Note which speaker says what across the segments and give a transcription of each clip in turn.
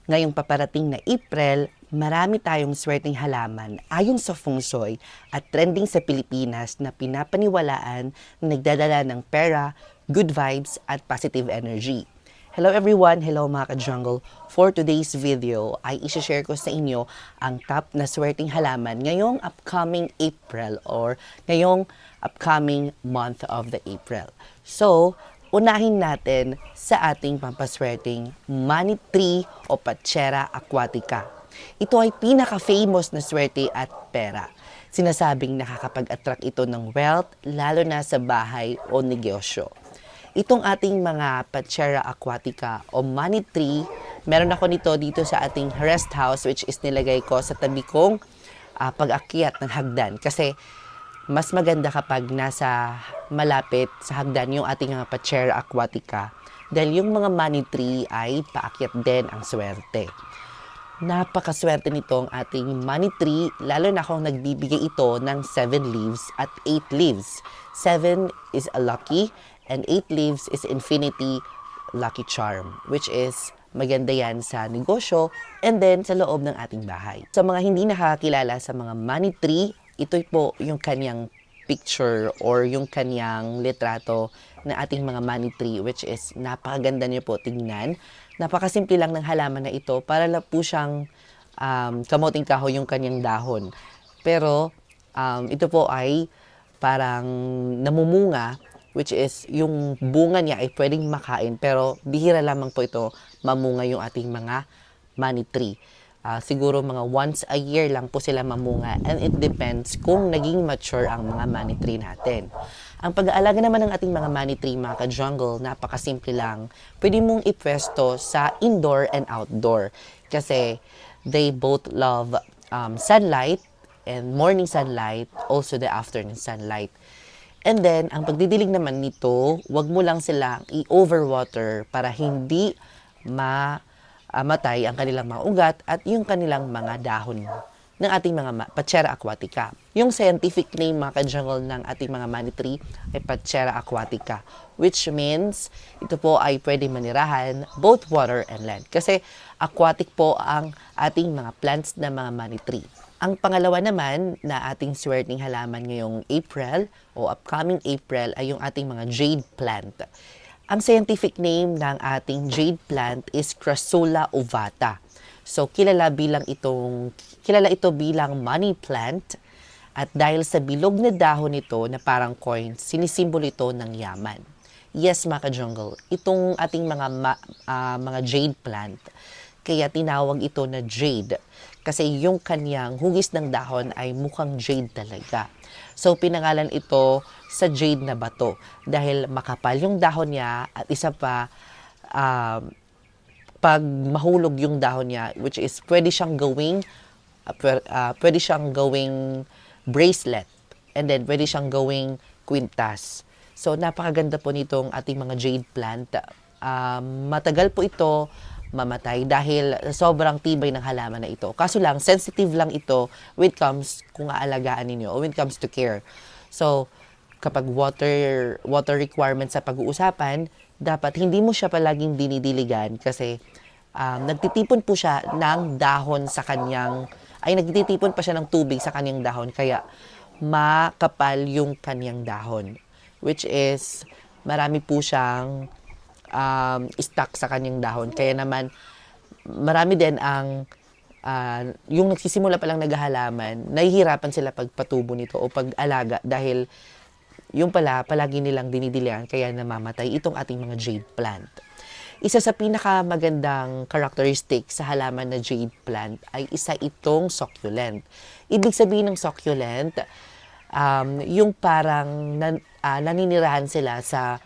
Speaker 1: Ngayong paparating na April, marami tayong swerteng halaman ayon sa feng shui at trending sa Pilipinas na pinapaniwalaan na nagdadala ng pera, good vibes at positive energy. Hello everyone! Hello mga ka-jungle! For today's video ay isi-share ko sa inyo ang top na swerteng halaman ngayong upcoming April or ngayong upcoming month of the April. So, unahin natin sa ating pampaswerteng money tree o Patchera aquatica. Ito ay pinaka-famous na swerte at pera. Sinasabing nakakapag-attract ito ng wealth lalo na sa bahay o negosyo. Itong ating mga Patchera aquatica o money tree, meron ako nito dito sa ating rest house which is nilagay ko sa tabi kong pag-akyat ng hagdan kasi mas maganda kapag nasa malapit sa hagdan yung ating mga Patchera aquatica dahil yung mga money tree ay paakyat din ang swerte. Napakaswerte nitong ating money tree lalo na kung nagbibigay ito ng 7 leaves at 8 leaves. 7 is a lucky and 8 leaves is infinity lucky charm which is maganda yan sa negosyo and then sa loob ng ating bahay. Sa mga hindi nakakilala sa mga money tree, ito po yung kanyang picture or yung kanyang litrato na ating mga money tree which is napakaganda niyo po tingnan. Napakasimple lang ng halaman na ito para lang po siyang kamuting kahoy yung kanyang dahon. Pero ito po ay parang namumunga which is yung bunga niya ay pwedeng makain pero bihira lamang po ito mamunga yung ating mga money tree. Siguro mga once a year lang po sila mamunga and it depends kung naging mature ang mga money tree natin. Ang pag-aalaga naman ng ating mga money tree, mga ka-jungle, napakasimple lang. Pwede mong ipwesto sa indoor and outdoor kasi they both love sunlight and morning sunlight, also the afternoon sunlight. And then, ang pagdidilig naman nito, wag mo lang silang i-overwater para hindi matay ang kanilang mga ugat at yung kanilang mga dahon ng ating mga Patchera aquatica. Yung scientific name mga ka-jungle ng ating mga money tree ay Patchera aquatica which means ito po ay pwede manirahan both water and land kasi aquatic po ang ating mga plants na mga money tree. Ang pangalawa naman na ating swerteng halaman ngayong April o upcoming April ay yung ating mga jade plant. Ang scientific name ng ating jade plant is Crassula ovata. So, kilala ito bilang money plant at dahil sa bilog na dahon nito na parang coins, sinisimbolo ito ng yaman. Yes, mga ka-jungle, itong ating mga jade plant, kaya tinawag ito na jade kasi yung kanyang hugis ng dahon ay mukhang jade talaga. So, pinangalan ito sa jade na bato dahil makapal yung dahon niya at isa pa, pag mahulog yung dahon niya, which is pwede siyang gawing bracelet and then pwede siyang gawing kwintas. So, napakaganda po nitong ating mga jade plant. Matagal po ito mamatay dahil sobrang tibay ng halaman na ito. Kaso lang, sensitive lang ito when it comes kung aalagaan ninyo o when it comes to care. So, kapag water requirements sa pag-uusapan, dapat hindi mo siya palaging dinidiligan kasi nagtitipon po siya ng dahon sa kanyang, nagtitipon pa siya ng tubig sa kanyang dahon kaya makapal yung kanyang dahon. Which is, marami po siyang stuck sa kanyang dahon. Kaya naman, marami din ang yung nagsisimula pa lang naghahalaman, nahihirapan sila pagpatubo nito o pag-alaga dahil yung palagi nilang dinidiligan kaya namamatay itong ating mga jade plant. Isa sa pinakamagandang characteristic sa halaman na jade plant ay isa itong succulent. Ibig sabihin ng succulent, yung parang naninirahan sila sa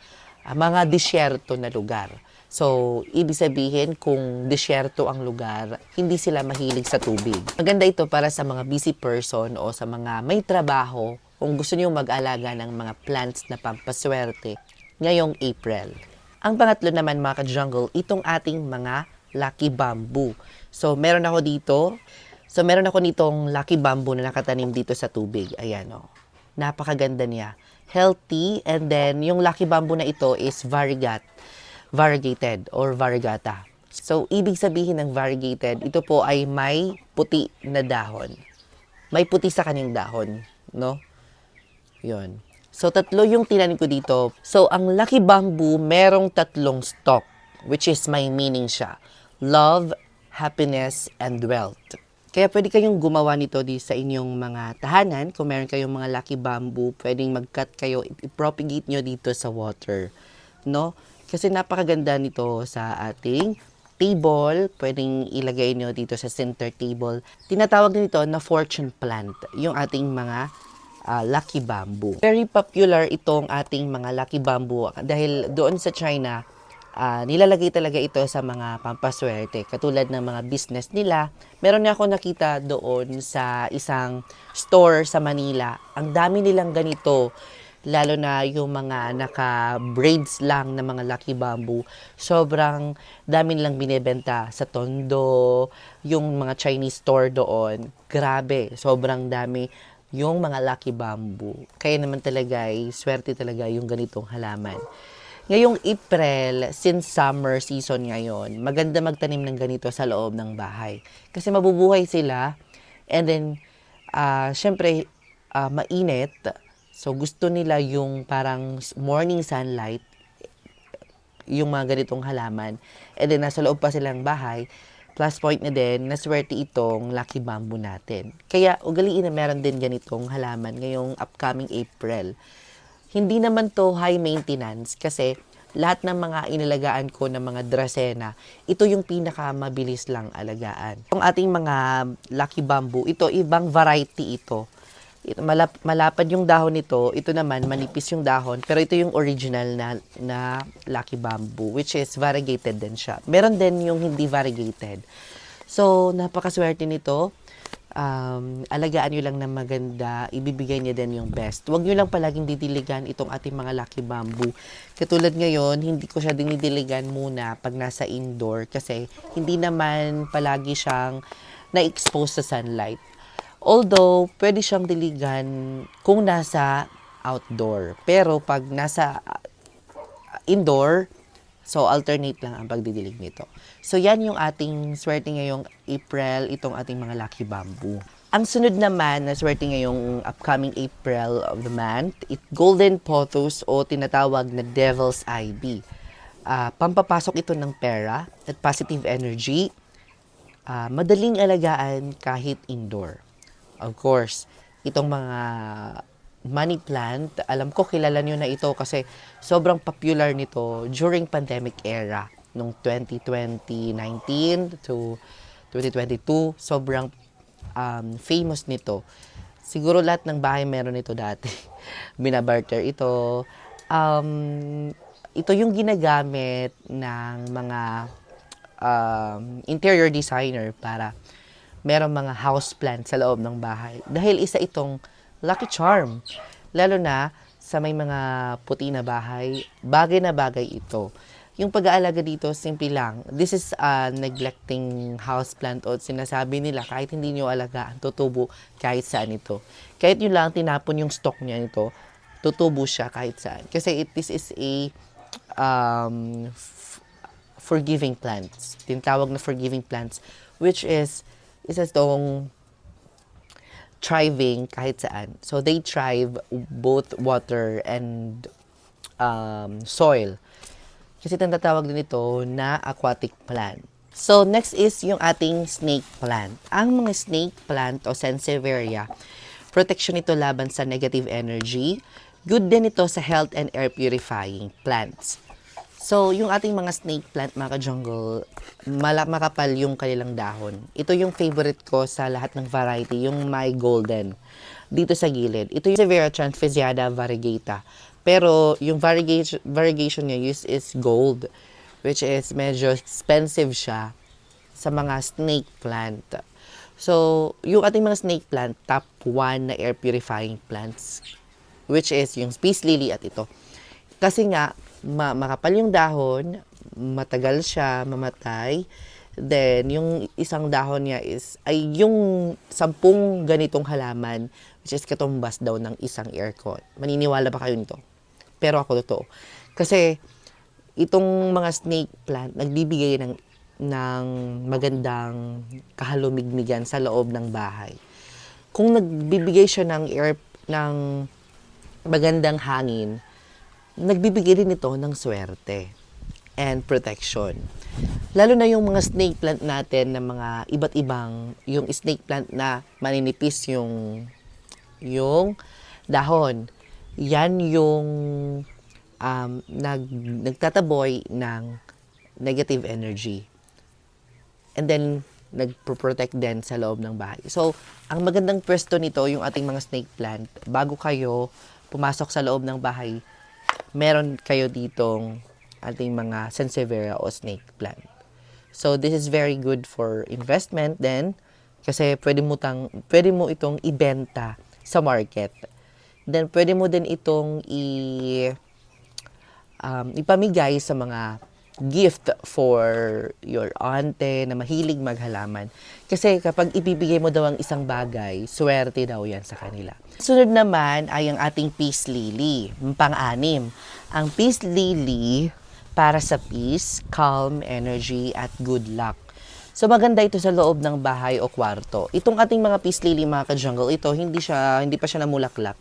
Speaker 1: mga disyerto na lugar. So, ibig sabihin kung disyerto ang lugar, hindi sila mahilig sa tubig. Maganda ito para sa mga busy person o sa mga may trabaho kung gusto niyo mag-alaga ng mga plants na pampaswerte ngayong April. Ang pangatlo naman mga ka-jungle, itong ating mga lucky bamboo. So, meron ako nitong lucky bamboo na nakatanim dito sa tubig. Ayan o. Napakaganda niya. Healthy and then yung lucky bamboo na ito is variegated or variegata. So, ibig sabihin ng variegated, ito po ay may puti na dahon. May puti sa kanyang dahon, no? Yun. So, tatlo yung tinanim ko dito. So, ang Lucky Bamboo, merong tatlong stalk, which is may meaning siya. Love, happiness, and wealth. Kaya pwede kayong gumawa nito di sa inyong mga tahanan. Kung meron kayong mga Lucky Bamboo, pwedeng mag-cut kayo, i-propagate nyo dito sa water. No? Kasi napakaganda nito sa ating table. Pwedeng ilagay nyo dito sa center table. Tinatawag nito na fortune plant, yung ating mga Lucky Bamboo. Very popular itong ating mga Lucky Bamboo dahil doon sa China, nilalagay talaga ito sa mga pampaswerte. Katulad ng mga business nila. Meron na ako nakita doon sa isang store sa Manila. Ang dami nilang ganito. Lalo na yung mga naka-braids lang na mga Lucky Bamboo. Sobrang dami nilang binebenta sa Tondo, yung mga Chinese store doon. Grabe, sobrang dami yung mga Lucky Bamboo. Kaya naman talaga ay swerte talaga yung ganitong halaman. Ngayong April, since summer season ngayon, maganda magtanim ng ganito sa loob ng bahay. Kasi mabubuhay sila and then, syempre, mainit. So, gusto nila yung parang morning sunlight, yung mga ganitong halaman. And then, nasa loob pa silang bahay. Plus point na din, naswerte itong Lucky Bamboo natin. Kaya, ugaliin na meron din ganitong halaman ngayong upcoming April. Hindi naman to high maintenance kasi lahat ng mga inalagaan ko ng mga Dracena, ito yung pinakamabilis lang alagaan. Ang ating mga Lucky Bamboo, ito ibang variety ito. Malapad yung dahon nito, ito naman manipis yung dahon, pero ito yung original na Lucky Bamboo, which is variegated din siya. Meron din yung hindi variegated. So, napakaswerte nito. Alagaan nyo lang na maganda, ibibigay niya din yung best. Huwag nyo lang palaging didiligan itong ating mga Lucky Bamboo. Katulad ngayon, hindi ko siya dinidiligan muna pag nasa indoor kasi hindi naman palagi siyang na-expose sa sunlight. Although, pwede siyang diligan kung nasa outdoor. Pero pag nasa indoor, so alternate lang ang pagdidilig nito. So yan yung ating swerte ngayong April, itong ating mga Lucky Bamboo. Ang sunod naman na swerte ngayong upcoming April of the month, Golden Pothos o tinatawag na Devil's Ivy. Pampapasok ito ng pera at positive energy. Madaling alagaan kahit indoor. Of course, itong mga money plant, alam ko kilala nyo na ito kasi sobrang popular nito during pandemic era. Nung 2019 to 2022, sobrang famous nito. Siguro lahat ng bahay meron nito dati. Binabarter ito. Ito yung ginagamit ng mga interior designer para merong mga house plant sa loob ng bahay. Dahil isa itong lucky charm. Lalo na sa may mga puti na bahay, bagay na bagay ito. Yung pag-aalaga dito, simple lang. This is neglecting house plant o sinasabi nila kahit hindi nyo alagaan, tutubo kahit saan ito. Kahit yun lang, tinapon yung stock niya nito, tutubo siya kahit saan. Kasi this is a forgiving plants. Tinatawag na forgiving plants, which is isa itong thriving kahit saan. So, they thrive both water and soil. Kasi tinatawag din ito na aquatic plant. So, next is yung ating snake plant. Ang mga snake plant o Sansevieria, protection ito laban sa negative energy. Good din ito sa health and air purifying plants. So, yung ating mga snake plant, mga ka-jungle, makapal yung kanilang dahon. Ito yung favorite ko sa lahat ng variety, yung my golden. Dito sa gilid. Ito yung Sansevieria transfisiada variegata. Pero, yung variegation niya is gold, which is medyo expensive siya sa mga snake plant. So, yung ating mga snake plant, top 1 na air purifying plants, which is yung space lily at ito. Kasi nga, makapal yung dahon, matagal siya mamatay, then yung isang dahon niya ay yung 10 ganitong halaman, which is katumbas daw ng isang aircon. Maniniwala ba kayo nito? Pero ako totoo. Kasi itong mga snake plant, nagbibigay ng ng magandang kahalumigmigan sa loob ng bahay. Kung nagbibigay siya ng ng magandang hangin, nagbibigay rin ito ng swerte and protection. Lalo na yung mga snake plant natin na mga iba't ibang, yung snake plant na maninipis yung dahon. Yan yung nagtataboy ng negative energy. And then, nagpo-protect din sa loob ng bahay. So, ang magandang pwesto nito, yung ating mga snake plant, bago kayo pumasok sa loob ng bahay, meron kayo ditong ating mga sansevieria o snake plant. So, this is very good for investment then, kasi pwede mo itong ibenta sa market. Then, pwede mo din itong ipamigay sa mga gift for your auntie na mahilig maghalaman. Kasi kapag ibibigay mo daw ang isang bagay, swerte daw yan sa kanila. Sunod naman ay ang ating peace lily, pang-anim. Ang peace lily para sa peace, calm, energy, at good luck. So maganda ito sa loob ng bahay o kwarto. Itong ating mga peace lily, mga ka-jungle, ito hindi pa siya namulaklak.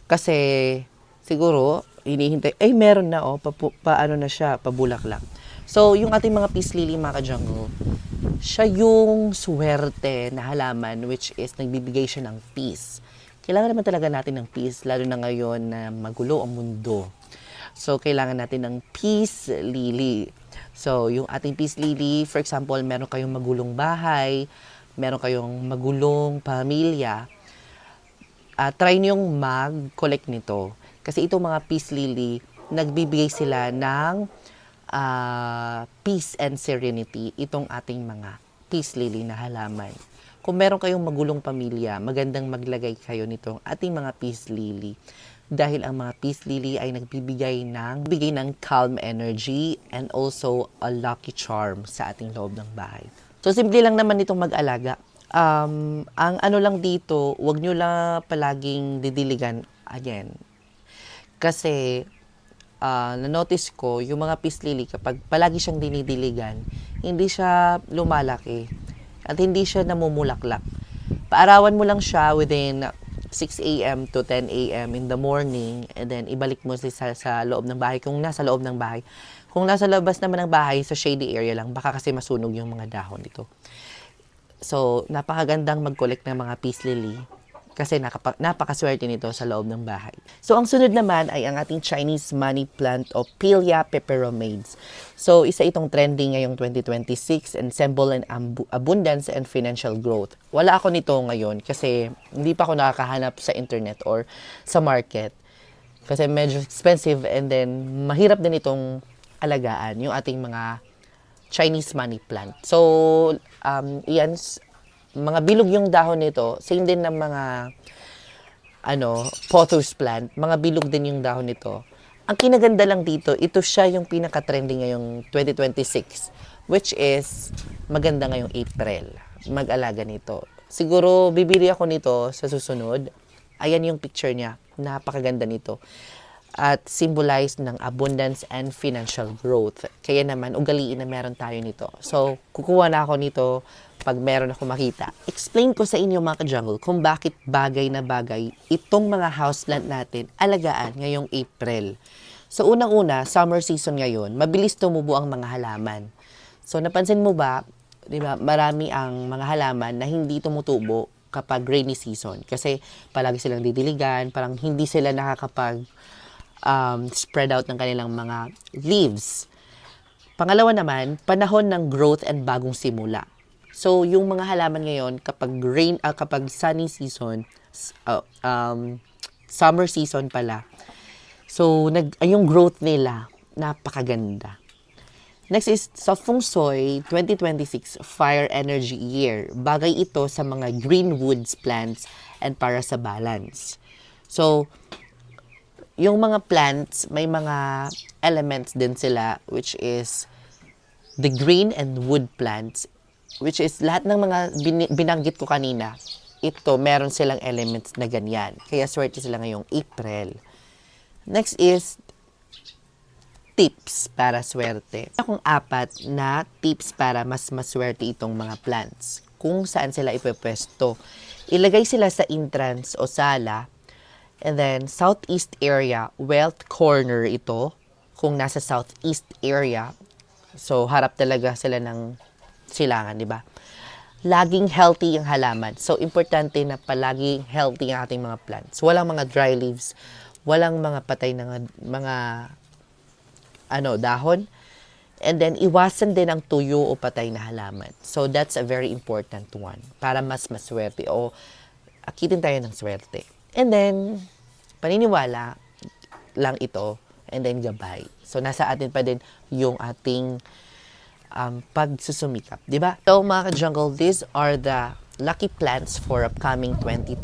Speaker 1: Kasi siguro hinihintay, meron na paano na siya, pabulaklak. So, yung ating mga peace lily, mga ka-jungle, siya yung swerte na halaman which is nagbibigay siya ng peace. Kailangan naman talaga natin ng peace, lalo na ngayon na magulo ang mundo. So, kailangan natin ng peace lily. So, yung ating peace lily, for example, meron kayong magulong bahay, meron kayong magulong pamilya, try niyong mag-collect nito. Kasi itong mga peace lily, nagbibigay sila ng peace and serenity, itong ating mga peace lily na halaman. Kung meron kayong magulong pamilya, magandang maglagay kayo nitong ating mga peace lily. Dahil ang mga peace lily ay nagbibigay ng calm energy and also a lucky charm sa ating loob ng bahay. So, simple lang naman itong mag-alaga. Ang ano lang dito, wag nyo lang palaging didiligan again. Kasi, na-notice ko, yung mga peace lily, kapag palagi siyang dinidiligan, hindi siya lumalaki at hindi siya namumulaklak. Paarawan mo lang siya within 6 a.m. to 10 a.m. in the morning and then ibalik mo sa loob ng bahay kung nasa loob ng bahay. Kung nasa labas naman ng bahay, sa shady area lang, baka kasi masunog yung mga dahon nito. So, napakagandang mag-collect ng mga peace lily kasi napakaswerte nito sa loob ng bahay. So, ang sunod naman ay ang ating Chinese money plant o Pilea peperomades. So, isa itong trending ngayong 2026 and symbol and abundance and financial growth. Wala ako nito ngayon kasi hindi pa ako nakakahanap sa internet or sa market kasi medyo expensive and then mahirap din itong alagaan yung ating mga Chinese money plant. So, yan, mga bilog yung dahon nito, same din ng mga pothos plant, mga bilog din yung dahon nito. Ang kinaganda lang dito, ito siya yung pinaka-trending ngayong 2026, which is maganda ngayong April, mag-alaga nito. Siguro, bibili ako nito sa susunod. Ayan yung picture niya, napakaganda nito. At symbolize ng abundance and financial growth. Kaya naman, ugaliin na meron tayo nito. So, kukuha na ako nito pag meron ako makita. Explain ko sa inyo mga ka-jungle kung bakit bagay na bagay itong mga houseplant natin alagaan ngayong April. So, unang-una, summer season ngayon, mabilis tumubo ang mga halaman. So, napansin mo ba, di ba, marami ang mga halaman na hindi tumutubo kapag rainy season. Kasi palagi silang didiligan, parang hindi sila nakakapag spread out ng kanilang mga leaves. Pangalawa naman, panahon ng growth and bagong simula. So, yung mga halaman ngayon, kapag sunny season, summer season pala, so, yung growth nila, napakaganda. Next is, sa Feng Shui 2026 Fire Energy Year. Bagay ito sa mga green woods plants and para sa balance. So, yung mga plants, may mga elements din sila, which is the green and wood plants, which is lahat ng mga binanggit ko kanina, ito, meron silang elements na ganyan. Kaya swerte sila ngayong April. Next is tips para swerte. Akong 4 na tips para mas maswerte itong mga plants. Kung saan sila ipepwesto. Ilagay sila sa entrance o sala. And then, southeast area, wealth corner ito. Kung nasa southeast area. So, harap talaga sila ng silangan, di ba? Laging healthy yung halaman. So, importante na palaging healthy ang ating mga plants. Walang mga dry leaves. Walang mga patay na mga dahon. And then, iwasan din ang tuyo o patay na halaman. So, that's a very important one. Para mas maswerte o akitin tayo ng swerte. And then, paniniwala lang ito. And then, gabay. So, nasa atin pa din yung ating pagsusumikap. Diba? So, mga ka-jungle, these are the lucky plants for upcoming 2020.